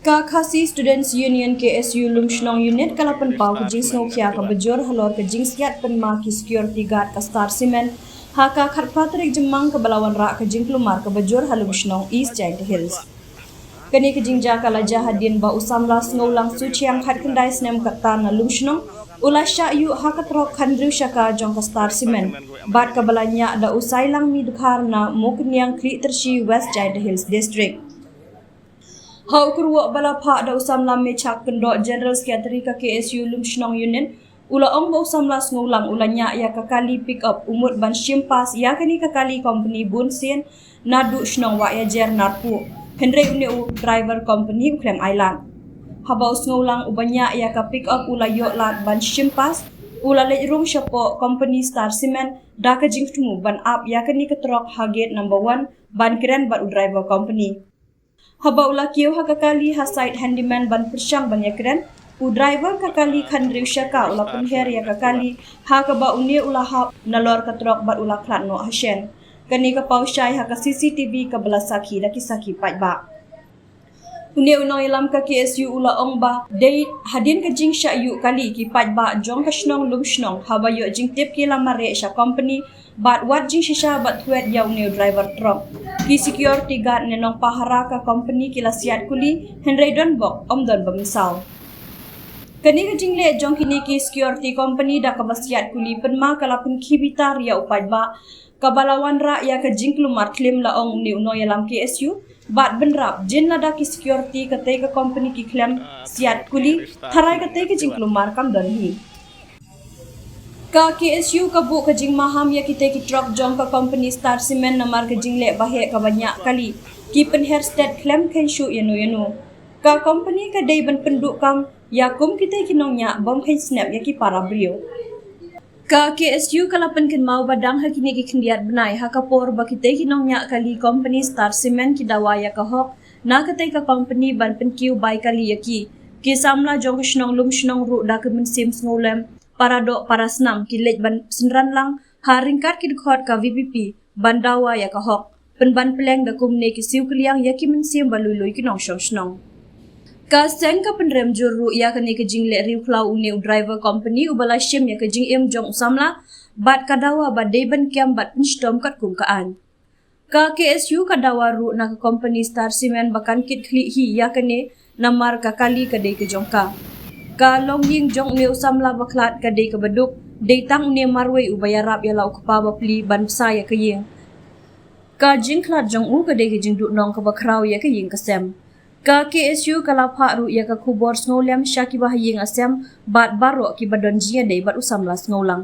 KSU Students Union KSU Lumshnong Unit kalapan pau ke jing snow kia ka bejor halor ke jing siat pynma ki security guard ka star cement haka khat patrik jemang ke balawan rak ke jingkulmar ke bejor halumshnong East Giant Hills. Kini ke jing jaka la jahadin ba usam las ngolang suciang khat kendai snem kata na lumshnong ulah sya yu haka trok khandriu syaka jong ka star cement bat ka balanya da usai lang mi dukhar na muknyang kri tersi West Giant Hills district. Hau kurwa bala pak da usam lam mechak kendok General Secretary ka KSU Lumshnong Union ula ong ba usam las ngulang ulanya ya kakali pick up umut ban shimpas ya kani kakali company bunsin nadu shnong wa ya jer narpu Henry uni driver company Ukrem Island. Habau ngulang ubanya ya ka pick up ula yok lat ban shimpas ula lej room shapo company Star Cement da ka jingtumu ban up ya kani ketrok haget number 1 ban keren bat driver company. Haba ula kiyo hakakali ha site handyman ban persyang ban yakren u driver kakali khandriu syaka ula penher ya kakali ha ka ba uni ula hap nalor katrok bat ula klat no hasyen kani ka pau syai ha ka CCTV ka belasaki da kisaki pat ba uni uno ilam ka KSU ula ong ba date hadin ka jing sya yu kali ki pat ba jong ka shnong lumshnong haba yu jing tip ki lamare sya company bat wat jing shisha bat thuet ya uni driver truck ki security guard nenong pahara ka company kila siat kuli Henry Donbok omdon bamisal kani ka jingle jong kini ki security company da ka basiat kuli pynma kala pun khibitar ya upat ba kabalawan ra ya ka jingkulmar claim la ong ni uno yalam KSU bat benrap jin la da ki security ka te ka company ki claim siat kuli tharai ka te ka jingkulmar kam don hi ka KSU ka bu ka jing maham ya kite ki truck jong ka company Star Cement namar ka jingle bahe ka banyak kali ki penher state claim KSU yanu ka company ka dei ban penduk kam ya kum kite ki nongnya bom khen snap ya ki para brio ka KSU kala pen ken mau badang ha kini ki khendiat benai ha ka por ba kite ki nongnya kali company Star Cement ki dawa ya ka hok na ka te ka company ban pen kiu bai kali ya ki samla jong shnong lum shnong ru da ka men sim snolem para dok para senam kilej ban senran lang haringkat ki khot ka VPP bandawa ya ka hok penban peleng da kumne ki siu kliang ya ki men sim balului ki nong shong snong ka seng ka penrem juru ya ka ne ka jingle riu khlau uni driver company ubala shim ya ka jing em jong samla bat kadawa ba dei ban kiam bat pinstom kat kum ka an ka KSU kadawa ru na ka company Star Cement bakan kit khli hi ya ka ne namar ka kali ka dei ka jongka ka longying jong ne usamla baklat ka dei ka baduk dei tang ne marwei ubayarap ya lau kapa bapli ban sa ya ka yeng ka jingklat jong u ka dei ka jingdu nong ka bakrau ya ka yeng ka sem ka KSU kala pha ru ya ka khubor snolem shaki ba yeng asem bat baro ki badon jia dei bat usamla snolang